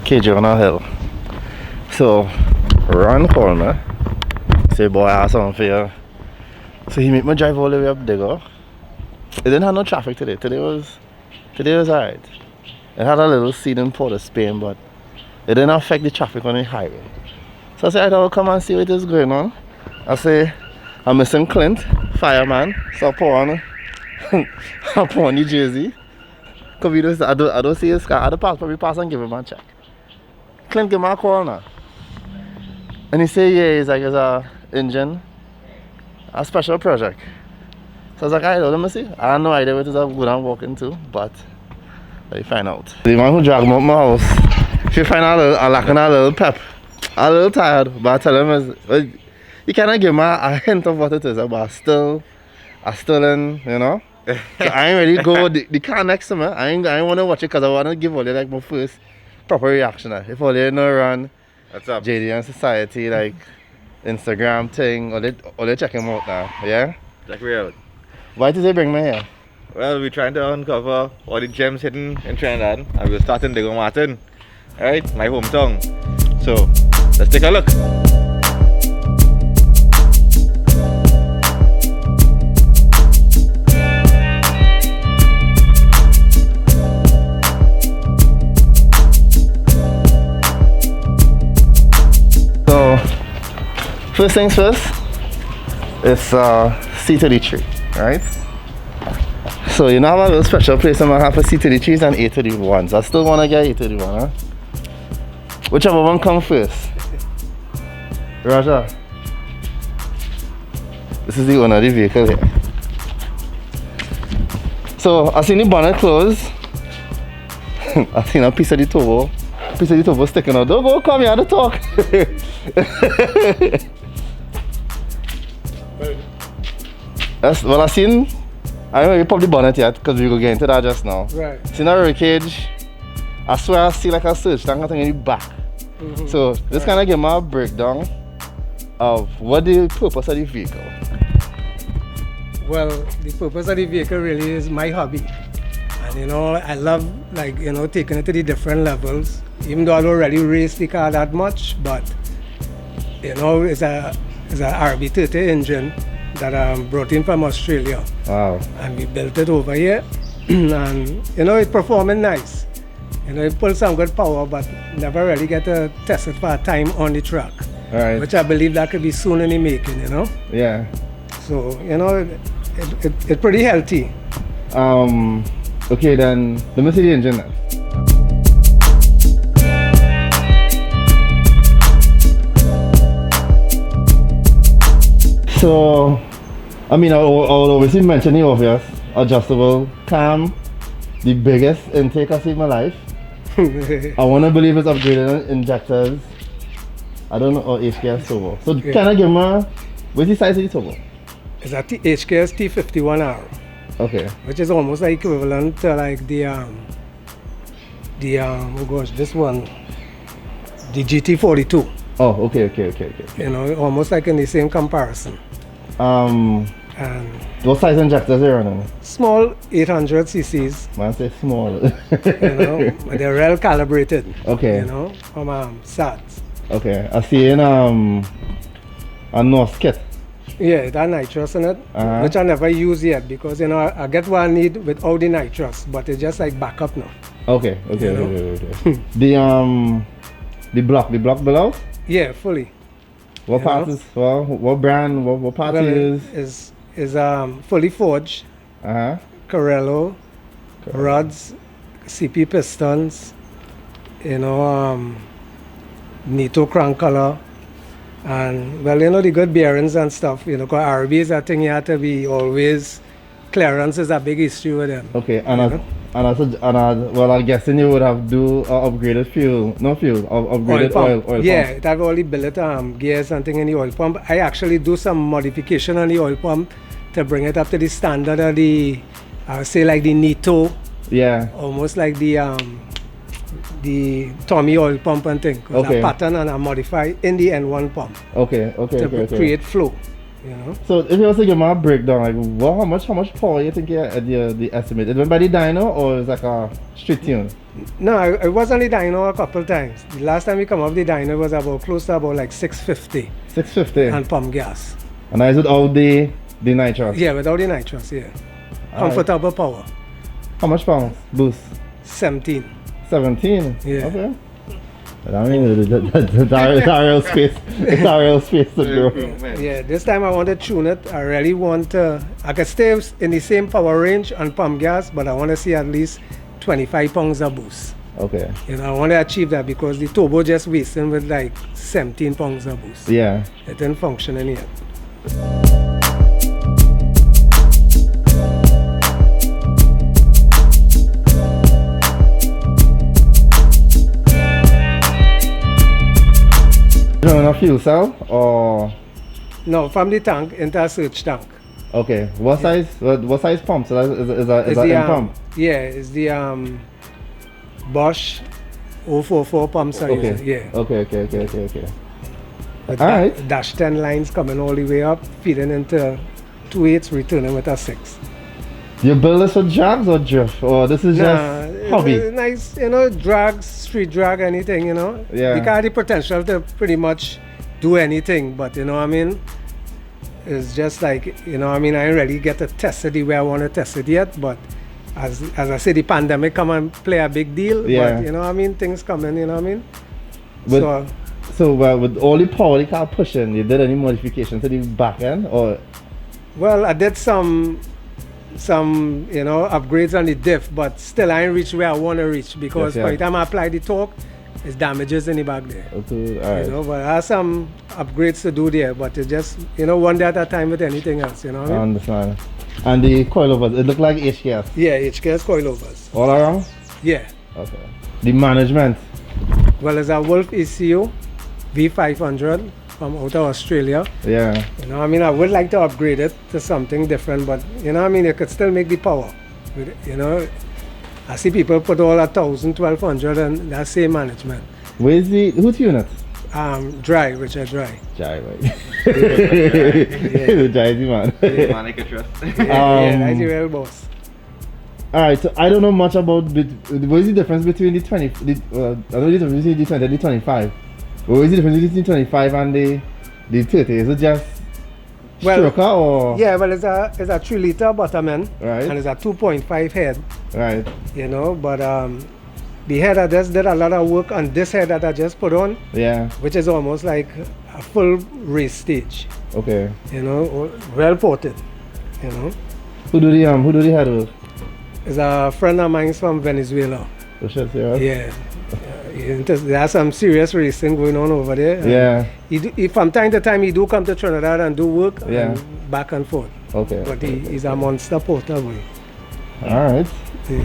KJ on a hill. So, Ron called me. Say, boy, I have something for you. So he made me drive all the way up there. It didn't have no traffic today. Today was alright. It had a little seed in Port of Spain, but it didn't affect the traffic on the highway. So I said, I will come and see what is going on. I say, I'm missing Clint, fireman. So I put on the jersey. Cause I don't see his car. I don't probably pass and give him a check. Clint give me a call now. And he say, yeah, it's like it's a engine, a special project. So I was like, alright, let me see. I have no idea what it is I'm going to walk into, but let me find out. The man who dragged me up my house, if you find a lacking a little pep, a little tired, but I tell him, well, you cannot give me a hint of what it is, but I still in, you know. So I ain't ready to go, the car next to me, I ain't want to watch it because I want to give only like my first proper reaction. If only no run, what's up? JD and Society, like Instagram thing, or they check him out now, yeah? Check me out. Why did they bring me here? Well, we're trying to uncover all the gems hidden in Trinidad, and we're starting Diego Martin, alright, my hometown. So, let's take a look. So, first things first, it's C33, right? So you know have a little special place I'm gonna have for C33s and A31s. I still wanna get A31, huh? Whichever one comes first. Raja. This is the owner of the vehicle here. So I seen the bonnet closed. I seen a piece of the turbo sticking out. Don't go come here to talk. Well, I don't know, you probably bonnet yet because we will get into that just now. Right. Seen a roll cage. I swear I see like a search tank in the back. So this kind of give me a breakdown of what the purpose of the vehicle. Well, the purpose of the vehicle really is my hobby. And you know, I love like, you know, taking it to the different levels. Even though I don't really race the car that much, but you know, it's a RB30 engine that I brought in from Australia. Wow. And we built it over here. And you know, it's performing nice. You know, it pulls some good power, but never really get to test it for a time on the track. All right. Which I believe that could be soon in the making, you know? Yeah. So, you know, it's pretty healthy. Okay then, let me see the engine now. So, I mean, I'll obviously mention the obvious, adjustable cam, the biggest intake I've seen in my life. I want to believe it's upgraded injectors. I don't know, or HKS turbo. So Yeah. can I give me, what's the size of the turbo? It's a HKS T51R, Okay. which is almost like equivalent to like the oh gosh, this one, the GT42. Oh, okay. You know, almost like in the same comparison. And What size injectors are you running? small 800 cc's. Man, say small. You know, but they're well calibrated. Okay. You know, from SATs. Okay, I see in a North kit. Yeah, it has nitrous in it, which I never use yet because you know I get what I need without the nitrous, but it's just like backup now. Okay. The block below? Yeah, fully. What You part know? is what brand? What part Well, is? is fully forged, Carello, rods, CP pistons, you know, Nito crank color, and well, you know, the good bearings and stuff, you know, because RB is a thing you have to be always, clearance is a big issue with them. Okay, well, I'm guessing you would have upgraded upgraded oil pump. Yeah, it have all the billet gears and thing in the oil pump. I actually do some modification on the oil pump to bring it up to the standard of the, say like the Nito, Yeah. almost like the Tommy oil pump and thing. Okay. A pattern and I modify in the N1 pump Okay. to create flow. you know. So if you was to give me a breakdown, like how much power you think the estimate? It went by the dyno or is like a street tune? No, it was on the dyno a couple times. The last time we come off the dyno was about close to about like 650. 650. And pump gas. And I without the nitrous? Yeah, without the nitrous, yeah. All Comfortable power. How much pounds boost? 17. 17? Yeah. Okay. I mean, it's our real space. It's our real space to grow. Yeah, this time I want to tune it. I really want to, I can stay in the same power range on pump gas, but I want to see at least 25 pounds of boost. Okay. You know, I want to achieve that because the turbo just wasting with like 17 pounds of boost. Yeah. It didn't function in yet. Running a fuel cell or? No, from the tank into a surge tank. Okay. What size? What size pump? So is that end pump? Yeah, it's the Bosch 044 pump size. Okay. Yeah. Okay. With Alright. dash 10 lines coming all the way up, feeding into 2.8s, returning with a 6. You build this for drags or drift? Or this is just hobby? It's nice, you know, drags, street drag, anything, you know. Yeah. It got the potential to pretty much do anything, but you know what I mean? It's just like, you know what I mean, I ain't really get to test it the way I want to test it yet, but as I say, the pandemic come and play a big deal, Yeah. but you know what I mean, things coming, you know what I mean? But, so with all the power the car pushing, you did any modification to the back end or? Well, I did some you know, upgrades on the diff, but still I ain't reached where I want to reach because Yes, yeah. by the time I apply the torque, it's damages in the back there. Okay, all right. You know, but I have some upgrades to do there, but it's just, you know, one day at a time with anything else, you know what I I mean? understand. And the coilovers, it looked like HKS Yeah, HKS coilovers. all around? Yeah. Okay. The management? Well, it's a Wolf ECU V500 from out of Australia. Yeah. You know, I mean, I would like to upgrade it to something different, but you know, I mean, you could still make the power. With it, you know, I see people put all 1,000, 1,200 and that same management. Where's who's unit? Dry, Richard Dry. Jai, right? The Jai man. Man, I can trust. Yeah, that's the real boss. Alright, so I don't know much about what is the difference between the 20 I know the difference between the 20 and the 25. What is the difference between 25 and the 30? Is it just stroker or? Yeah, well, it's a 3 liter bottom end, Right. and it's a 2.5 head. Right. You know, but the head I just did a lot of work on this head that I just put on, Yeah. which is almost like a full race stage. Okay. You know, well ported. You know, Who do the head work? it's a friend of mine from Venezuela. Oh, shit, serious? Yeah. There's some serious racing going on over there. Yeah. He from time to time he do come to Trinidad and do work Yeah. and back and forth. Okay. But he's a monster porter boy. Alright. Yeah.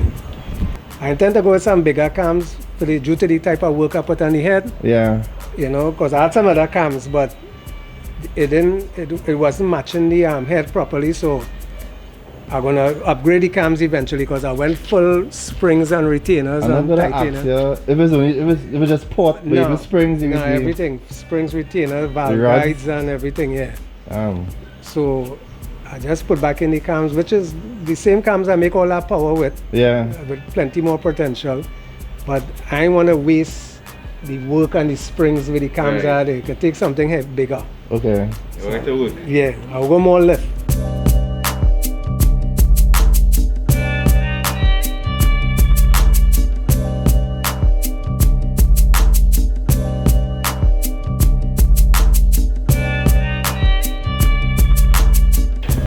I intend to go with some bigger cams due to the type of work I put on the head. Yeah. You know, because I had some other cams, but it wasn't matching the head properly, so I'm gonna upgrade the cams eventually because I went full springs and retainers I'm not and gonna ask titanium. you if it was just port, but No, if it springs, you no, would be- everything, springs, retainers, valve rods? guides and everything, yeah. Um, So I just put back in the cams, which is the same cams I make all that power with yeah. plenty more potential. But I don't want to waste the work and the springs with the cams Right. are there. You can take something bigger. Okay. You want to work? Yeah, I'll go more lift.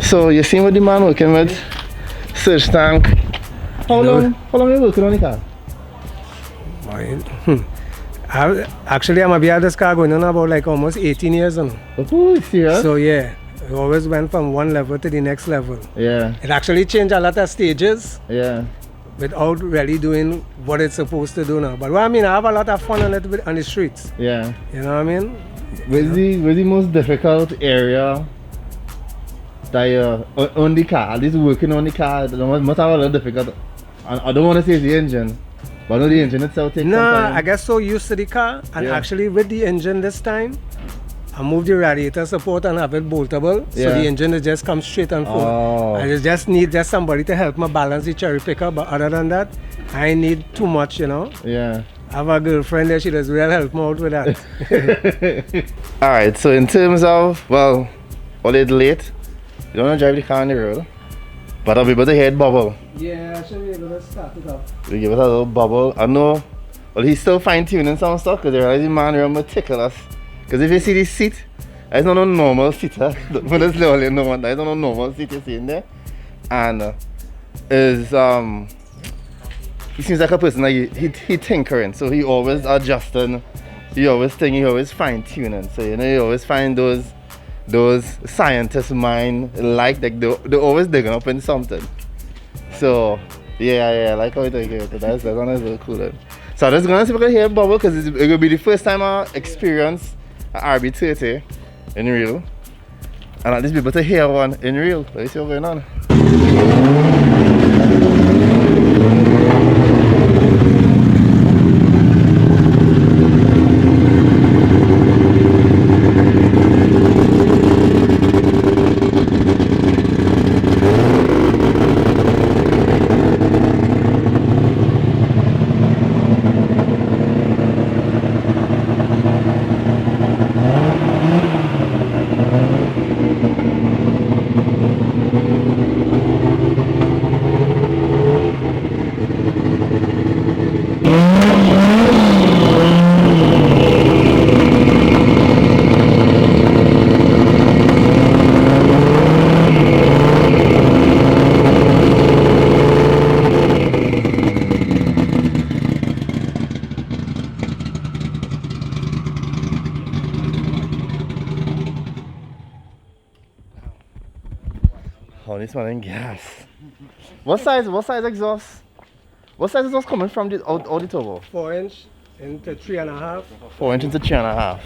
So you seen what the man working with? Surge tank. How long you working on the car? Actually, I'm a be at this car going on about like almost 18 years now. Oh, serious? So yeah, it always went from one level to the next level. Yeah. It actually changed a lot of stages Yeah. without really doing what it's supposed to do now. But what I mean, I have a lot of fun on it on the streets. Yeah. You know what I mean? Where's the most difficult area that you on the car, at least working on the car, must have a lot difficult. I don't want to say it's the engine, but I know the engine itself takes some Nah, time. I get so used to the car, and Yeah. actually with the engine this time, I move the radiator support and have it boltable, so the engine will just come straight and forward. I just need somebody to help me balance the cherry picker, but other than that, I ain't need too much, you know. Yeah. I have a girlfriend there, she does really help me out with that. Alright, so in terms of, well, a little late, you don't want to drive the car on the road, but I'll be able to hear it bubble. Yeah, I should be able to start it up. We give it a little bubble. I know, well, he's still fine tuning some stuff because the man is meticulous. Because if you see this seat, it's not a normal seat. But it's literally no one. It's not a normal seat you see in there. And he seems like a person that he tinkering. So he always adjusting. He always thinking, he always fine tuning. So you know, you always find those scientists' mind like they're always digging up in something. So yeah, I like how you think it. That's one is really cool. So I'm just gonna see if I can hear a bubble because it will be the first time I experience an RB30 in real. And at least be able to hear one in real. Let's see what's going on. Oh, this one in gas. What size exhaust? What size exhaust coming from the Audi turbo? 4 inch into 3.5. 4 inch into 3.5.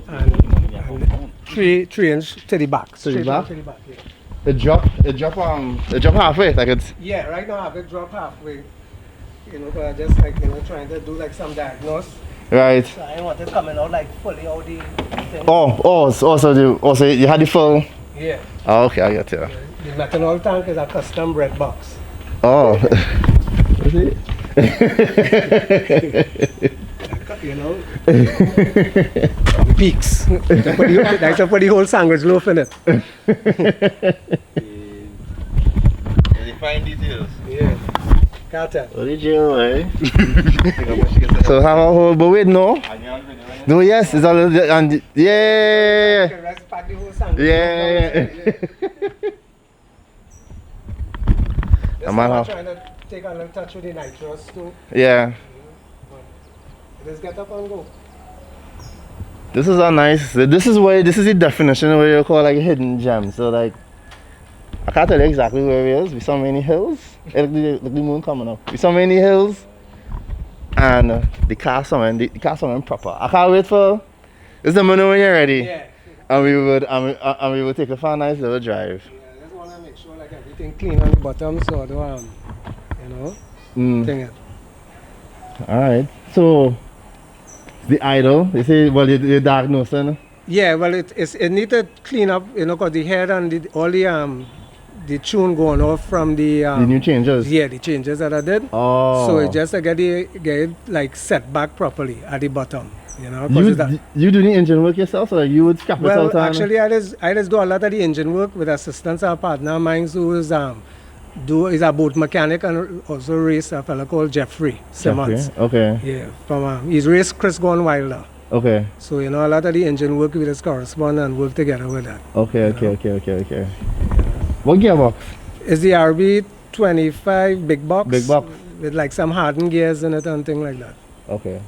And 3 inch to the back. To the back? To the back, yeah. It drop halfway, like it's. Yeah, right now I have it drop halfway. You know, but I just like, you know, trying to do like some diagnose. Right. So I want it coming out like fully out the thing. So you had the full. Yeah. Oh, okay, I get you. The methanol tank is a custom bread box. Oh. Is it? You know? Peaks. That's a pretty whole sandwich loaf in it. The fine details. Yeah. Carter. What did you eh? So have a whole, but wait, no. No, yes, it's all, and yeah. Yeah. I'm trying to take a little touch with the nitrous too. Yeah. Let's get up and go. This is a nice, this is the definition of what you call like a hidden gem. So like, I can't tell you exactly where it is. We saw many hills. Look the moon coming up. We saw many hills. And the car somewhere proper. I can't wait for, it's the moment when you're ready. Yeah. And we would take a fun nice little drive. Yeah, I just want to make sure like everything clean on the bottom so I don't, thing it. Alright, so the idle, you say, well, you're diagnosing? Yeah, well, it needs to clean up, you know, because the head and all the tune going off from the new changes? Yeah, the changes that I did. Oh. So it just get it like set back properly at the bottom. You know, you do the engine work yourself, or you would scrap it out? Well, actually, I just do a lot of the engine work with assistance of a partner of mine who is is a boat mechanic and also race a fellow called Jeffrey Simmons. Okay. Yeah, he's raced Chris Gone Wilder. Okay. So you know, a lot of the engine work with us correspond and work together with that. Okay. What gearbox? It's the RB25 big box. Big box. With like some hardened gears in it and things like that. Okay.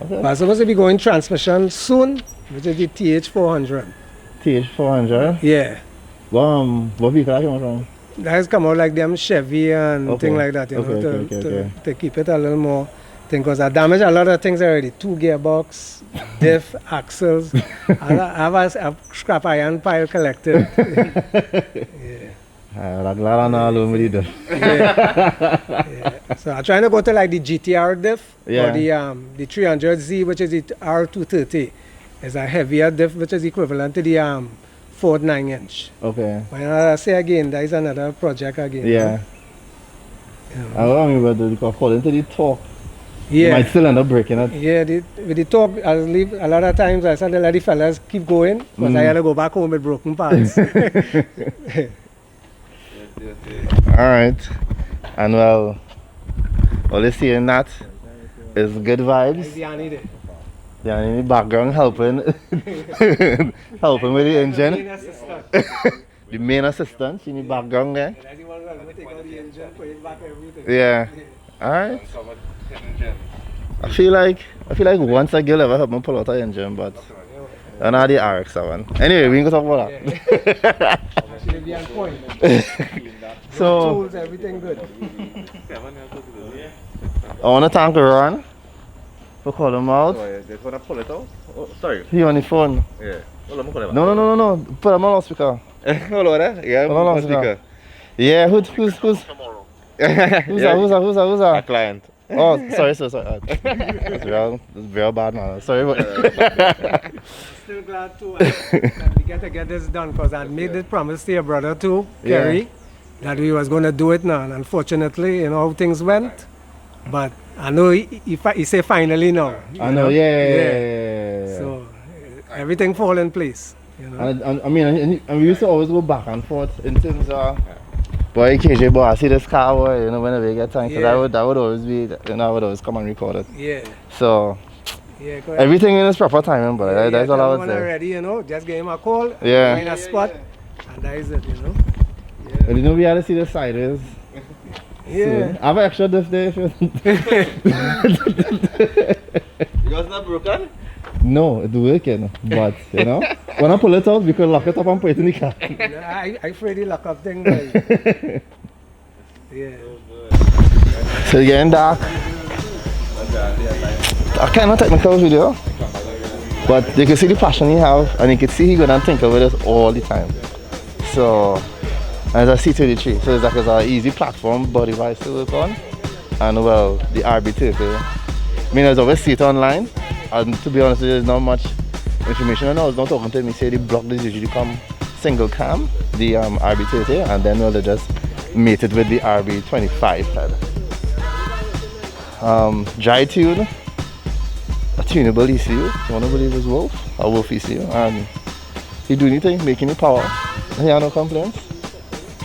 But I'm supposed to be going transmission soon, which is the TH400. TH400? Yeah. What vehicle are you from? That has come out like them Chevy and things like that, you know, to keep it a little more thing, because I damaged a lot of things already. 2 gearbox, diff, axles. I have a scrap iron pile collected. Yeah. I'm glad I'm not alone with you though. Yeah. So I'm trying to go to like the GTR diff or the 300Z, which is the R230. It's a heavier diff, which is equivalent to the Ford 9-inch. Okay. But I say again, that is another project again. Yeah. I remember according to the torque, you Yeah. might still end up breaking it. Yeah, with the talk, I leave a lot of times. I said, let the fellas keep going, because I had to go back home with broken parts. Alright. And well, all you see in that is good vibes. Yeah, in the background helping helping with the engine. The main assistant in the background there. Yeah. Alright. I feel like once a girl ever help me pull out an engine, but not the RX-7. Anyway, we can talk about that. So Tools, everything good. I want to thank Ron for calling him out. They want to pull it out? Oh, sorry. He on the phone. Yeah. Hold on, call him. No. Put him on loudspeaker. Hold on, yeah. Hold on, speaker. Yeah, who's that? A client. Oh, sorry. That's real bad, man. Sorry, but Still glad too that we get to get this done, because I made the promise to your brother too, Kerry, that we was going to do it now. And unfortunately, you know how things went. But I know he say finally now. I know, yeah. So everything fall in place. You know? I mean, we used to always go back and forth in terms of, boy, KJ, boy, I see this car, boy, you know, whenever you get time, so that would always be, you know, I would always come and record it. Yeah. So, everything in its proper timing, but that's all I would say. Already, you know, just give him a call, find a spot, and that is it, you know. Yeah. But you know, we had to see the sideways. Yeah. I have an extra diff there if you Yours not broken? No, it's working, but you know, when I pull it out, we could lock it up and put it in the car. I afraid the lock up thing, right? Yeah. So it's getting dark. A kind of technical video, but you can see the passion he have, and you can see he gonna think of it all the time. So, and it's a C33, so it's like an easy platform body device to work on. And well, the RB30. I mean, I always see it online, and to be honest, there's not much information. I know I was not talking to me, say the block does usually come single cam, the RB30, and then well, they just mate it with the RB25 head. Dry tune, a tunable ECU, you want to believe it's Wolf, a Wolf ECU, and he do anything, making it power, he had no complaints.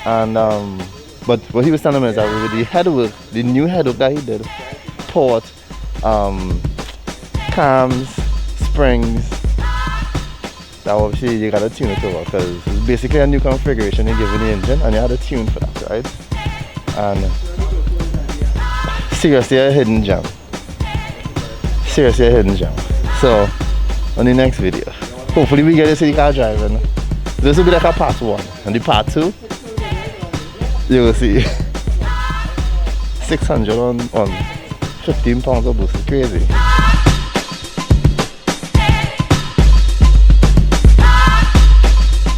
And but what he was telling me is that with the headwork, the new headwork that he did, port, cams, springs, that obviously you gotta tune it over, because it's basically a new configuration you give in the engine, and you had to tune for that, right? And seriously a hidden gem. Seriously a hidden gem. So on the next video, hopefully we get to see the car driving. This will be like a part 1, and the part 2 you will see 600 on 15 pounds of boost. It's crazy.